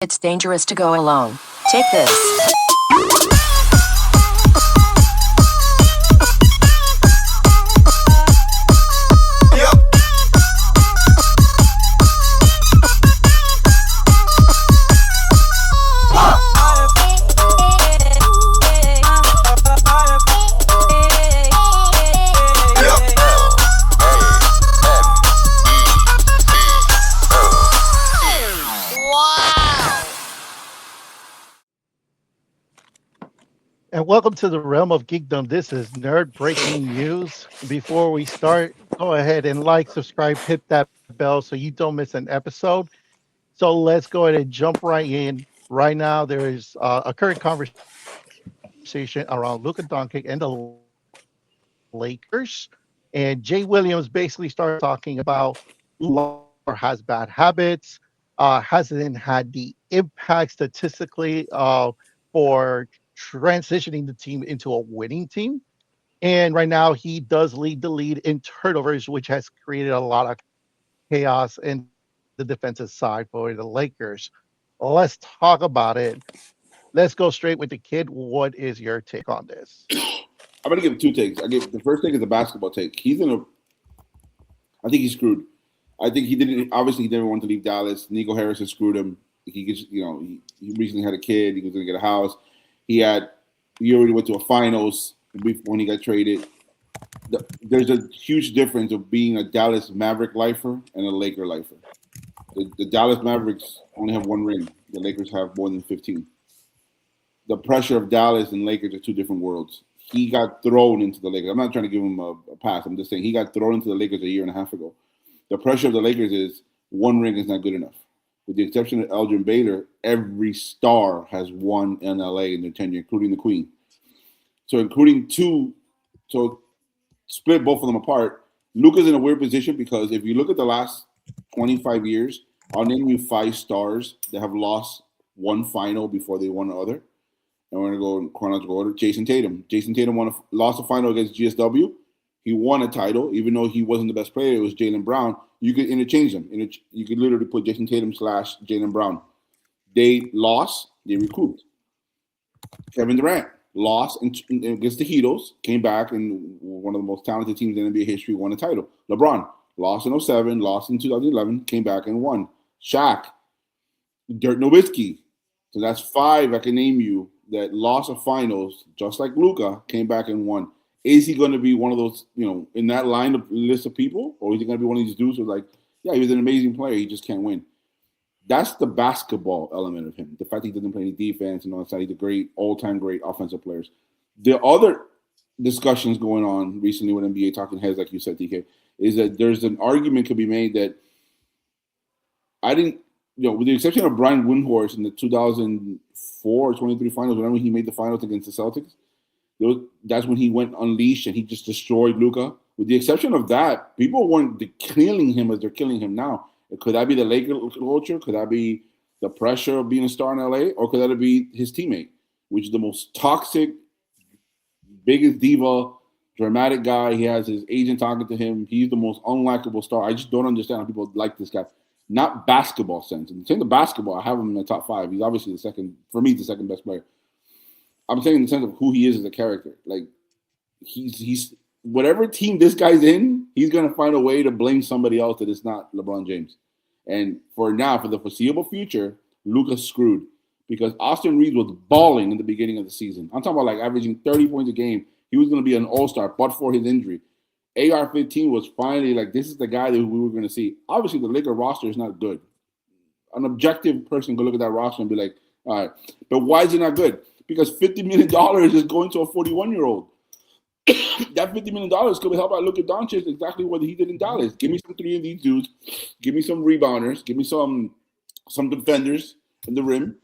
It's dangerous to go alone. Take this. And welcome to the realm of geekdom. This is nerd breaking news. Before we start, go ahead and like, subscribe, hit that bell so you don't miss an episode. So let's go ahead and jump right in. Right now, there is a current conversation around Luka Doncic and the Lakers. And Jay Williams basically started talking about LeBron has bad habits, hasn't had the impact statistically for transitioning the team into a winning team. And right now, he does lead the lead in turnovers, which has created a lot of chaos in the defensive side for the Lakers. Let's talk about it. Let's go straight with the kid. What is your take on this? I'm gonna give two takes. I give the first take is a basketball take. I think he's screwed. I think he didn't. Obviously, he didn't want to leave Dallas. Nico Harris has screwed him. He gets, he recently had a kid. He was gonna get a house. He had. He already went to a finals when he got traded. There's a huge difference of being a Dallas Maverick lifer and a Laker lifer. The Dallas Mavericks only have one ring. The Lakers have more than 15. The pressure of Dallas and Lakers are two different worlds. He got thrown into the Lakers. I'm not trying to give him a pass. I'm just saying he got thrown into the Lakers a year and a half ago. The pressure of the Lakers is one ring is not good enough. With the exception of Elgin Baylor, every star has won in LA in their tenure, including the Queen. So including two, so split both of them apart. Luka's in a weird position because if you look at the last 25 years, I'll name you 5 stars that have lost one final before they won the other. And we're going to go in chronological order. Jason Tatum. Jason Tatum lost a final against GSW. He won a title, even though he wasn't the best player. It was Jaylen Brown. You could interchange them. You could literally put Jason Tatum / Jaylen Brown. They lost. They recouped. Kevin Durant lost against the Heatles, came back, and one of the most talented teams in NBA history won a title. LeBron lost in 07, lost in 2011, came back and won. Shaq, Dirk Nowitzki. So that's 5 I can name you that lost a finals, just like Luka, came back and won. Is he going to be one of those, in that line of list of people? Or is he going to be one of these dudes who's like, yeah, he was an amazing player, he just can't win? That's the basketball element of him. The fact he doesn't play any defense and all that. He's a great, all-time great offensive players. The other discussions going on recently with NBA talking heads, like you said, TK, is that there's an argument could be made that with the exception of Brian Windhorst in the 2004 or 23 finals, whenever he made the finals against the Celtics, that's when he went unleashed and he just destroyed Luka. With the exception of that, people weren't killing him as they're killing him now. Could that be the Laker culture? Could that be the pressure of being a star in LA? Or could that be his teammate, which is the most toxic, biggest diva, dramatic guy? He has his agent talking to him. He's the most unlikable star. I just don't understand how people like this guy. Not basketball sense. In terms of basketball, I have him in the top 5. He's obviously the second, for me, the second best player. I'm saying in the sense of who he is as a character. Like, he's whatever team this guy's in, he's going to find a way to blame somebody else that is not LeBron James. And for the foreseeable future, Luka's screwed because Austin Reeves was balling in the beginning of the season. I'm talking about like averaging 30 points a game. He was going to be an all-star, but for his injury. AR-15 was finally like, this is the guy that we were going to see. Obviously, the Laker roster is not good. An objective person could look at that roster and be like, all right. But why is it not good? Because $50 million is going to a 41-year-old. That $50 million could help out Luka Dončić exactly what he did in Dallas. Give me some 3 of these dudes. Give me some rebounders. Give me some defenders in the rim.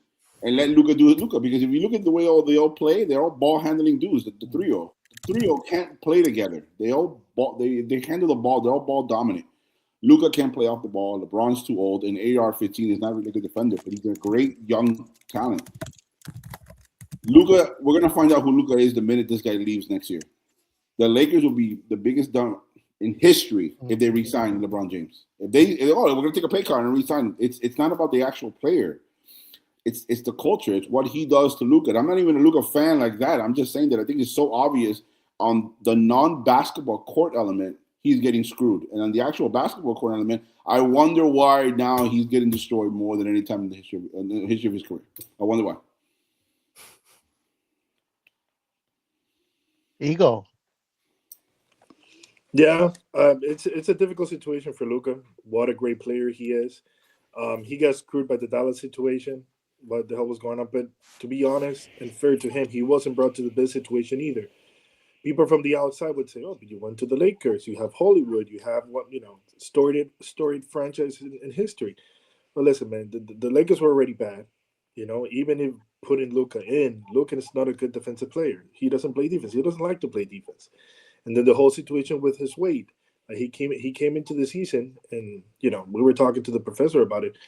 And let Luka do his Luka. Because if you look at the way they all play, they're all ball-handling dudes, the trio. The trio can't play together. They handle the ball. They're all ball dominant. Luka can't play off the ball. LeBron's too old. And AR-15 is not really a good defender, but he's a great young talent. Luka, we're going to find out who Luka is the minute this guy leaves next year. The Lakers will be the biggest dunk in history if they re-sign LeBron James. If we're going to take a pay card and re-sign him. It's not about the actual player. it's the culture. It's what he does to Luka. I'm not even a Luka fan like that. I'm just saying that I think it's so obvious on the non-basketball court element, he's getting screwed. And on the actual basketball court element, I wonder why now he's getting destroyed more than any time in the history of his career. I wonder why. Ego. Yeah, it's a difficult situation for Luka. What a great player he is. He got screwed by the Dallas situation. What the hell was going on? But to be honest and fair to him, he wasn't brought to this situation either. People from the outside would say, "Oh, but you went to the Lakers. You have Hollywood. You have what storied franchise in history." But listen, man, the Lakers were already bad. Even if putting Luka in, Luka is not a good defensive player. He doesn't play defense. He doesn't like to play defense. And then the whole situation with his weight. He came into the season, and we were talking to the professor about it.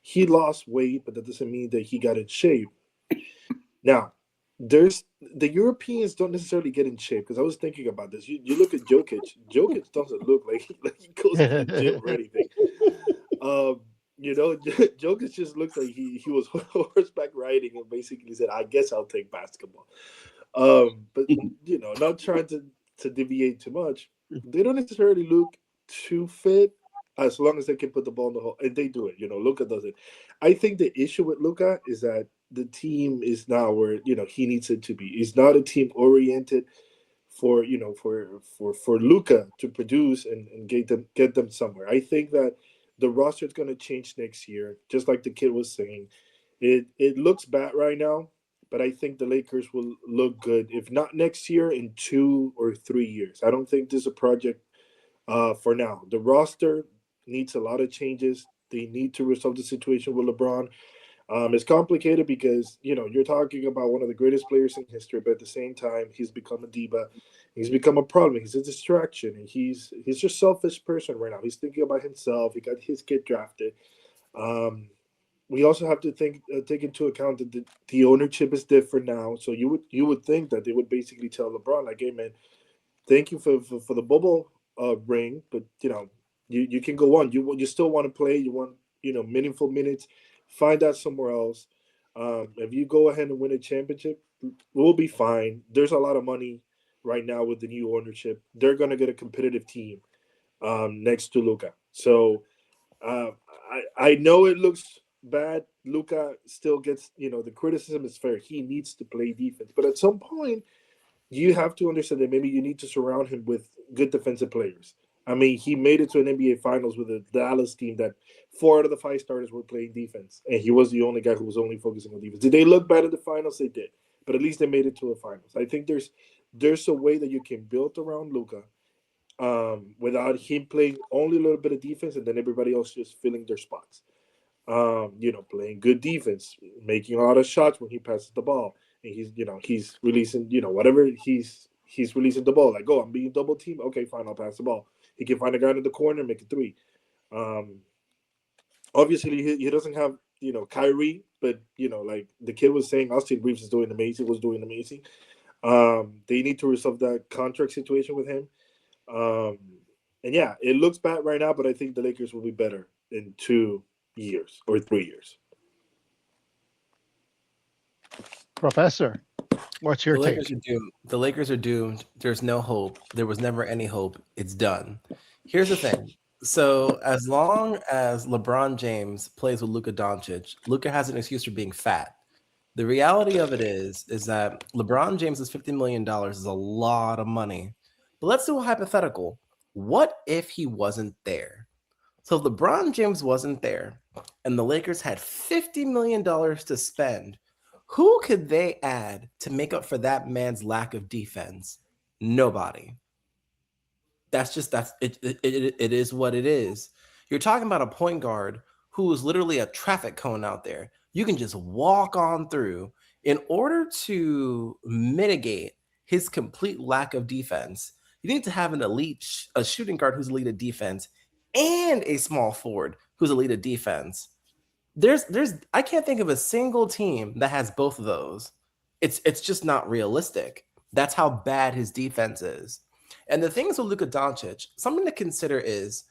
He lost weight, but that doesn't mean that he got in shape. Now, there's the Europeans don't necessarily get in shape, because I was thinking about this. You look at Jokic. Jokic doesn't look like he goes to the gym or anything. Jokic just looked like he was horseback riding and basically said, "I guess I'll take basketball." But not trying to deviate too much. They don't necessarily look too fit as long as they can put the ball in the hole, and they do it. Luka does it. I think the issue with Luka is that the team is now where he needs it to be. He's not a team oriented for Luka to produce and get them somewhere. I think that the roster is going to change next year, just like the kid was saying. It looks bad right now, but I think the Lakers will look good, if not next year, in 2 or 3 years. I don't think this is a project for now. The roster needs a lot of changes. They need to resolve the situation with LeBron. It's complicated because you're talking about one of the greatest players in history, but at the same time, he's become a diva. He's become a problem. He's a distraction, and he's just selfish person right now. He's thinking about himself. He got his kid drafted. We also have to take into account that the ownership is different now. So you would think that they would basically tell LeBron, like, "Hey man, thank you for the bubble ring, but you can go on. You still want to play. You want meaningful minutes. Find out somewhere else. If you go ahead and win a championship, we'll be fine. There's a lot of money right now with the new ownership. They're gonna get a competitive team next to Luka. So I know it looks bad. Luka still gets the criticism is fair. He needs to play defense, but at some point you have to understand that maybe you need to surround him with good defensive players. I mean, he made it to an NBA Finals with a Dallas team that 4 out of the 5 starters were playing defense, and he was the only guy who was only focusing on defense. Did they look bad in the finals? They did, but at least they made it to the finals. I think there's a way that you can build around Luka without him playing only a little bit of defense and then everybody else just filling their spots. Playing good defense, making a lot of shots when he passes the ball, and he's releasing whatever he's releasing the ball. Like, I'm being double teamed. Okay, fine, I'll pass the ball. He can find a guy in the corner and make a 3. Obviously, he doesn't have Kyrie, but like the kid was saying, Austin Reeves was doing amazing. They need to resolve that contract situation with him. And yeah, it looks bad right now, but I think the Lakers will be better in 2 years or 3 years. Professor, what's your take? The Lakers are doomed. There's no hope. There was never any hope. It's done. Here's the thing. So as long as LeBron James plays with Luka Dončić, Luka has an excuse for being fat. The reality of it is that LeBron James's $50 million is a lot of money. But let's do a hypothetical. What if he wasn't there? So if LeBron James wasn't there and the Lakers had $50 million to spend, who could they add to make up for that man's lack of defense? Nobody. It is what it is. You're talking about a point guard who is literally a traffic cone out there. You can just walk on through. In order to mitigate his complete lack of defense, you need to have a shooting guard who's elite at defense and a small forward who's elite at defense. I can't think of a single team that has both of those. It's just not realistic. That's how bad his defense is. And the things with Luka Dončić, something to consider is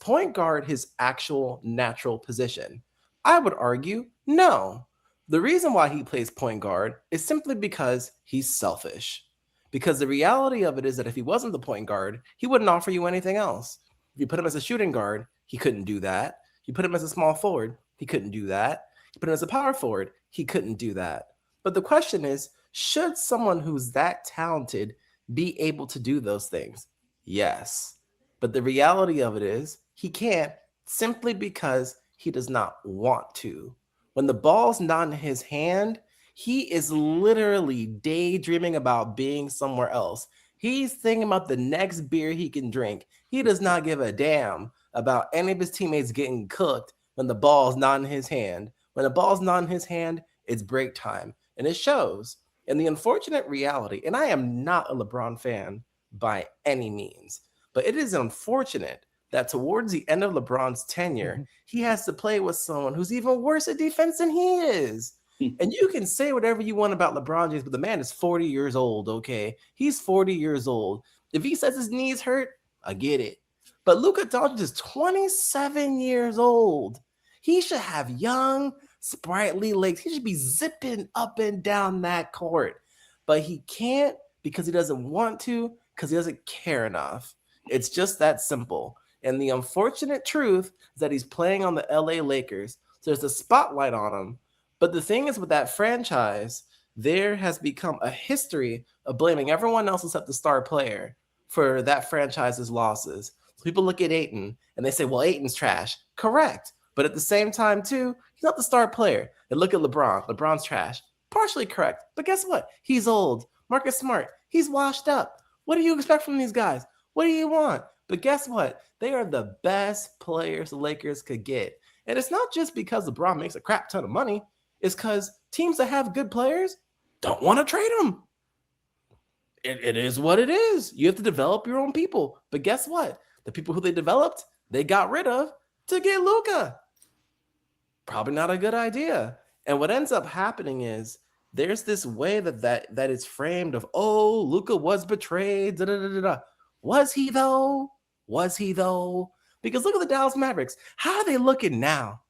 point guard his actual natural position? I would argue no. The reason why he plays point guard is simply because he's selfish. Because the reality of it is that if he wasn't the point guard, he wouldn't offer you anything else. If you put him as a shooting guard, he couldn't do that. You put him as a small forward, he couldn't do that. You put him as a power forward, he couldn't do that. But the question is, should someone who's that talented be able to do those things? Yes. But the reality of it is he can't, simply because he does not want to. When the ball's not in his hand, he is literally daydreaming about being somewhere else. He's thinking about the next beer he can drink. He does not give a damn about any of his teammates getting cooked when the ball's not in his hand. When the ball's not in his hand, it's break time. And it shows. And the unfortunate reality, and I am not a LeBron fan by any means, but it is unfortunate that towards the end of LeBron's tenure, he has to play with someone who's even worse at defense than he is. And you can say whatever you want about LeBron James, but the man is 40 years old, okay? He's 40 years old. If he says his knees hurt, I get it. But Luka Dončić is 27 years old. He should have young, sprightly legs. He should be zipping up and down that court. But he can't because he doesn't want to, because he doesn't care enough. It's just that simple. And the unfortunate truth is that he's playing on the LA Lakers. So there's a spotlight on him. But the thing is with that franchise, there has become a history of blaming everyone else except the star player for that franchise's losses. So people look at Ayton and they say, well, Ayton's trash. Correct. But at the same time, too, he's not the star player. And look at LeBron. LeBron's trash. Partially correct. But guess what? He's old. Marcus Smart. He's washed up. What do you expect from these guys? What do you want? But guess what? They are the best players the Lakers could get. And it's not just because LeBron makes a crap ton of money. It's because teams that have good players don't want to trade them. It is what it is. You have to develop your own people. But guess what? The people who they developed, they got rid of to get Luka. Probably not a good idea. And what ends up happening is there's this way that is framed of, oh, Luka was betrayed. Da, da, da, da, da. Was he though? Was he though? Because look at the Dallas Mavericks. How are they looking now?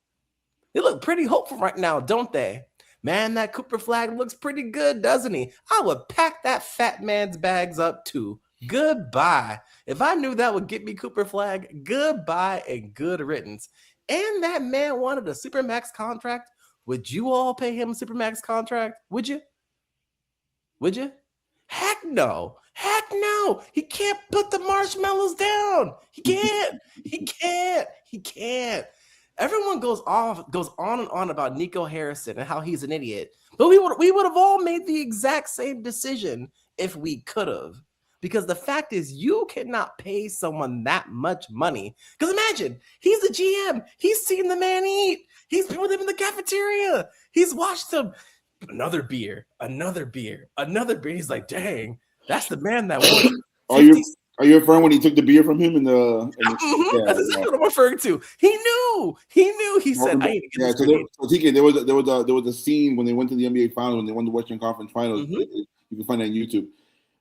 They look pretty hopeful right now, don't they? Man, that Cooper Flag looks pretty good, doesn't he? I would pack that fat man's bags up too. Goodbye. If I knew that would get me Cooper Flag, goodbye and good riddance. And that man wanted a Supermax contract. Would you all pay him a Supermax contract? Would you? Would you? Heck no. Heck no. He can't put the marshmallows down. He can't. He can't. He can't. Everyone goes on and on about Nico Harrison and how he's an idiot. But we would have all made the exact same decision if we could have. Because the fact is, you cannot pay someone that much money. Because imagine, he's the GM. He's seen the man eat. He's been with him in the cafeteria. He's watched him. Another beer, another beer, another beer. He's like, dang, that's the man that won. Are you referring when he took the beer from him That's exactly what I'm referring to. He knew. He said, I need to get this. There was a scene when they went to the NBA Finals, when they won the Western Conference Finals. You can find that on YouTube,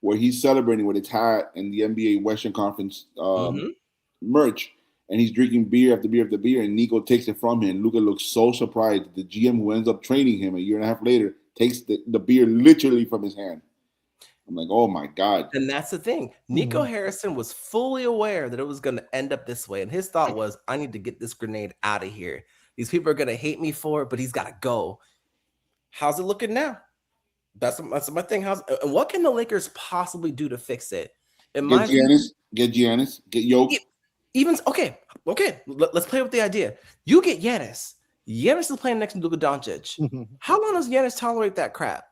where he's celebrating with his hat and the NBA Western Conference merch, and he's drinking beer after beer after beer, and Nico takes it from him. Luka looks so surprised. The GM who ends up training him a year and a half later takes the beer literally from his hand. I'm like, oh my God. And that's the thing. Nico Harrison was fully aware that it was going to end up this way. And his thought was, I need to get this grenade out of here. These people are going to hate me for it, but he's got to go. How's it looking now? That's my thing. And what can the Lakers possibly do to fix it? Get Giannis, get Jokic. Okay. Let's play with the idea. You get Giannis. Giannis is playing next to Luka Dončić. How long does Giannis tolerate that crap?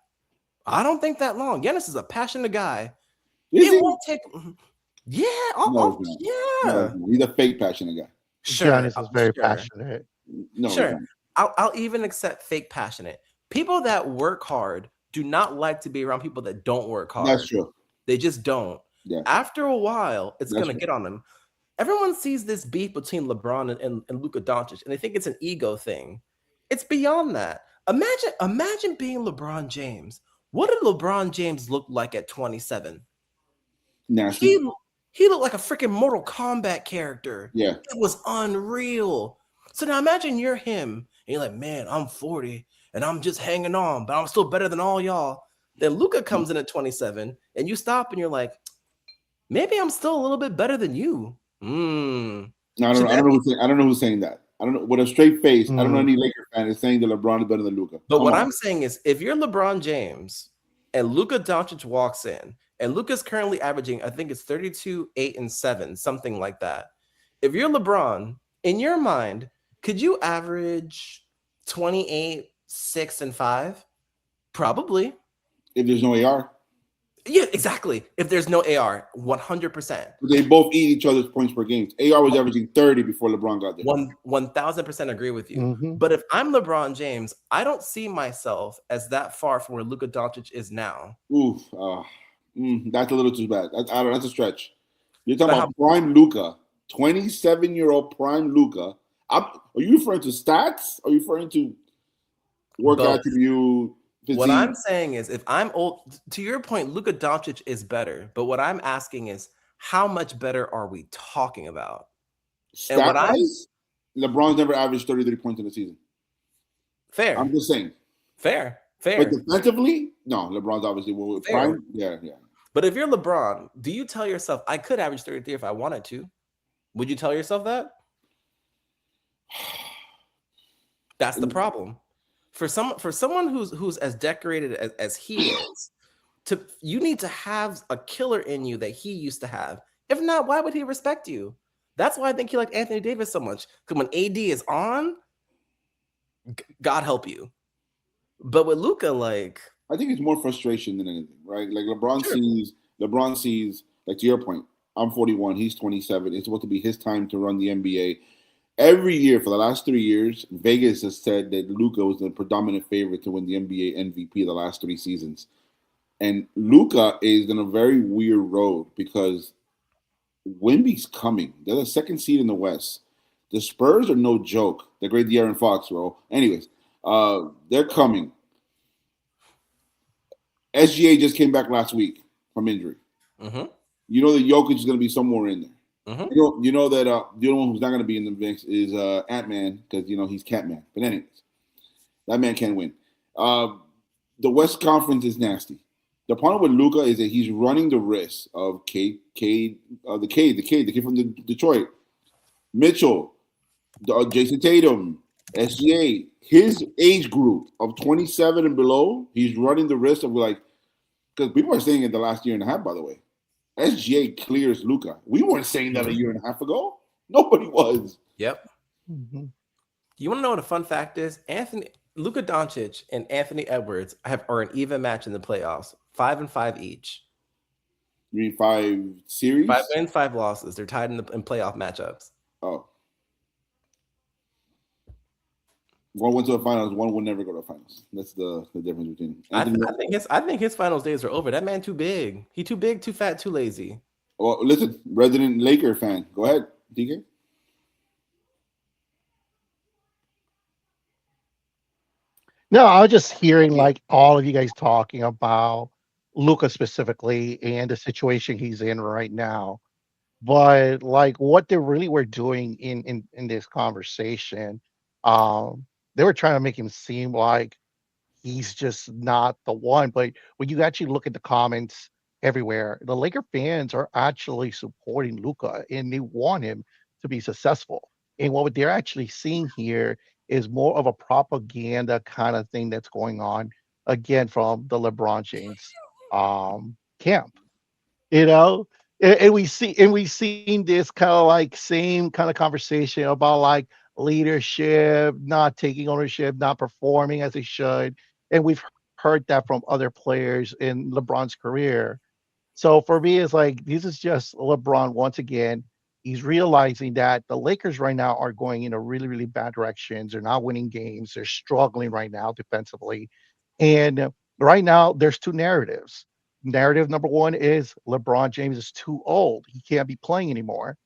I don't think that long. Giannis is a passionate guy. It won't take. Yeah. No, he's a fake passionate guy. Sure, Giannis is very passionate. No, sure. I'll even accept fake passionate. People that work hard do not like to be around people that don't work hard. That's true. They just don't. Yeah. After a while, it's going to get on them. Everyone sees this beef between LeBron and Luka Dončić, and they think it's an ego thing. It's beyond that. Imagine being LeBron James. What did LeBron James look like at 27? Nasty. He looked like a freaking Mortal Kombat character. Yeah. It was unreal. So now imagine you're him, and you're like, man, I'm 40, and I'm just hanging on, but I'm still better than all y'all. Then Luka comes in at 27, and you stop and you're like, maybe I'm still a little bit better than you. No, I don't know who's saying that. I don't know. With a straight face, I don't know any Laker fan is saying that LeBron is better than Luka. But what I'm saying is, if you're LeBron James and Luka Dončić walks in, and Luka's currently averaging, I think it's 32, 8, and 7, something like that. If you're LeBron, in your mind, could you average 28, 6, and 5? Probably. If there's no AR. Yeah, exactly. If there's no AR, 100%. They both eat each other's points per game. AR was averaging 30 before LeBron got there. 1,000% agree with you. But if I'm LeBron James, I don't see myself as that far from where Luka Dončić is now. Oof, that's a little too bad. That's a stretch. You're talking about prime Luka, 27-year-old prime Luka. Are you referring to stats? Are you referring to work attribute? Physique? What I'm saying is, if I'm old, to your point, Luka Dončić is better. But what I'm asking is, how much better are we talking about? Stat-wise, LeBron's never averaged 33 points in a season. Fair. I'm just saying. Fair. But defensively, no, LeBron's obviously prime. Yeah. But if you're LeBron, do you tell yourself, I could average 33 if I wanted to? Would you tell yourself that? That's the problem. For someone who's as decorated as he is, you need to have a killer in you that he used to have. If not, why would he respect you? That's why I think he liked Anthony Davis so much. Because when AD is on, God help you. But with Luka, like, I think it's more frustration than anything, right? Like LeBron sees, like to your point, I'm 41, he's 27. It's supposed to be his time to run the NBA. Every year for the last 3 years, Vegas has said that Luka was the predominant favorite to win the NBA MVP the last 3 seasons. And Luka is in a very weird road because Wemby's coming. They're the second seed in the West. The Spurs are no joke. They're great De'Aaron Fox, bro. Anyways, they're coming. SGA just came back last week from injury. You know that Jokic is going to be somewhere in there. You know that the only one who's not going to be in the mix is Ant-Man because, he's Catman. But anyways, that man can't win. The West Conference is nasty. The problem with Luka is that he's running the risk of the kid from Detroit, Mitchell, Jason Tatum, SGA, his age group of 27 and below, he's running the risk of because people are saying it the last year and a half, by the way. SGA clears Luka. We weren't saying that a year and a half ago. Nobody was. Yep. You want to know what a fun fact is? Luka Dončić and Anthony Edwards are an even match in the playoffs. 5-5 each. You mean 5 series? 5 wins, 5 losses. They're tied in playoff matchups. Oh. One went to the finals. One will never go to the finals. That's the difference between. I think his finals days are over. That man too big. He too big, too fat, too lazy. Well, listen, resident Laker fan. Go ahead, DK. No, I was just hearing all of you guys talking about Luka specifically and the situation he's in right now. But what they really were doing in this conversation, they were trying to make him seem like he's just not the one. But when you actually look at the comments everywhere, the Laker fans are actually supporting Luka and they want him to be successful. And what they're actually seeing here is more of a propaganda kind of thing that's going on again from the LeBron James camp. And we've seen this kind of same kind of conversation about leadership, not taking ownership, not performing as they should. And we've heard that from other players in LeBron's career. So for me, it's this is just LeBron once again. He's realizing that the Lakers right now are going in a really, really bad directions. They're not winning games. They're struggling right now defensively. And right now, there's 2 narratives. Narrative number 1 is LeBron James is too old. He can't be playing anymore.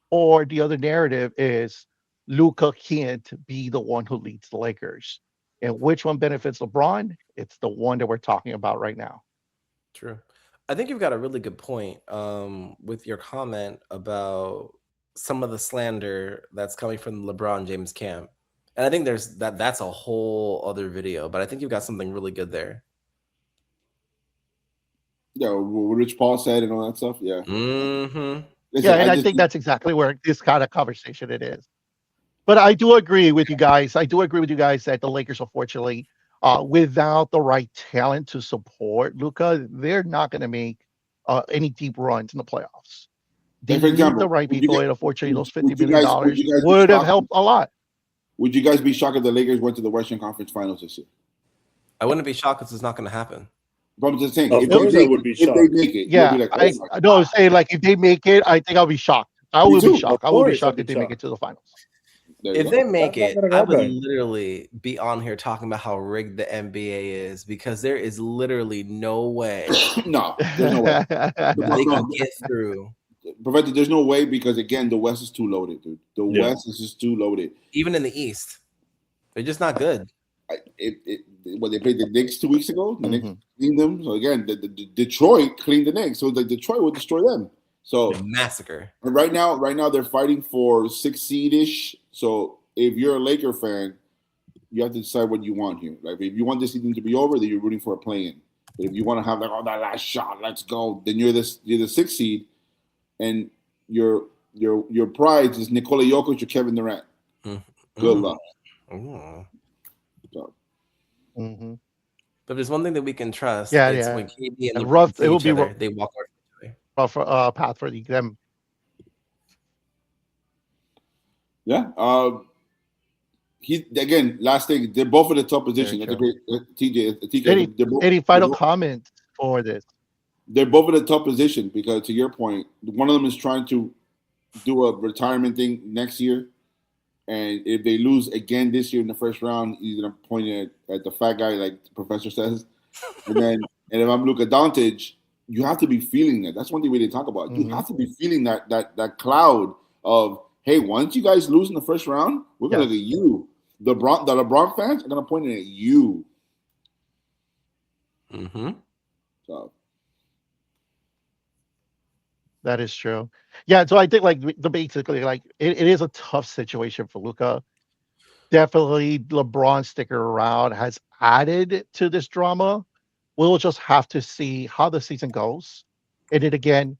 Or the other narrative is Luka can't be the one who leads the Lakers. And which one benefits LeBron? It's the one that we're talking about right now. True. I think you've got a really good point with your comment about some of the slander that's coming from the LeBron James camp. And I think that's a whole other video, but I think you've got something really good there. Yeah, what Rich Paul said and all that stuff. Yeah. Mm-hmm. Listen, Yeah, and I think that's exactly where this kind of conversation it is. But I do agree with you guys. I do agree with you guys that the Lakers, unfortunately, without the right talent to support Luka, they're not going to make any deep runs in the playoffs. They And for need example, the right would you people, guys- and unfortunately, those would $50 you million guys- would you guys be would have shocked? helped a lot. Would you guys be shocked if the Lakers went to the Western Conference Finals this year? I wouldn't be shocked because it's not going to happen. But I'm just saying, Of if course they I would be if they shocked. make it, Yeah, you'll be like, I oh my no, I'm God. saying like if they make it, I think I'll be shocked. I Me will be too. shocked. Of I will be course, shocked I'd if be they make it shocked. to the finals. There you If go. they make That's it, not gonna I would happen. literally be on here talking about how rigged the NBA is because there is literally no way No, there's no way. they can get through. Professor, there's no way because again, the West is too loaded, dude. The Yeah. West is just too loaded. Even in the East, they're just not good. When they played the Knicks 2 weeks ago, the Knicks Mhm. cleaned them. So again, the Detroit cleaned the Knicks, so like Detroit will destroy them. So A massacre. and right now they're fighting for 6 seed-ish. So if you're a Laker fan, you have to decide what you want here. Like if you want this season to be over, then you're rooting for a play-in. But if you want to have like that last shot, let's go, then you're the 6th seed, and your prize is Nikola Jokic or Kevin Durant. Mm. Good luck. Ooh. So, Mhm. But there's one thing that we can trust. Yeah, it's yeah. when KD and And LeBron rough- see it will each be other, rough. they walk over each other. Rough path for them. yeah. He again. Last thing, they're both in the top position. That's a true. great TJ. Any final comments for this? They're both in a tough position because, to your point, one of them is trying to do a retirement thing next year, and if they lose again this year in the first round, he's gonna point it at the fat guy, like the professor says. And if I'm Luka Dončić, you have to be feeling that. That's one thing we didn't talk about. You Mhm. have to be feeling that cloud of, hey, once you guys lose in the first round, we're gonna Yes. look at you. The LeBron fans are gonna point it at you. Mm-hmm. So. That is true. Yeah, so I think like basically like it is a tough situation for Luka. Definitely LeBron sticking around has added to this drama. We'll just have to see how the season goes. And then again,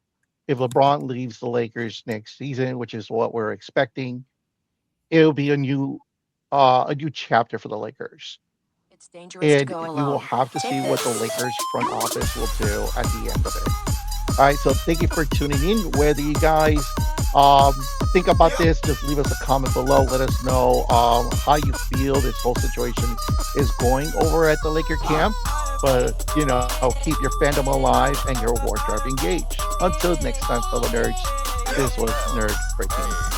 if LeBron leaves the Lakers next season, which is what we're expecting, it'll be a new chapter for the Lakers. It's dangerous to And go we will alone. have to Take see what the this. Lakers front office will do at the end of it. All right, so thank you for tuning in. Whether you guys think about this, just leave us a comment below. Let us know how you feel this whole situation is going over at the Laker camp. But, keep your fandom alive and your wardrobe engaged. Until next time, fellow nerds, this was Nerd Breaking News.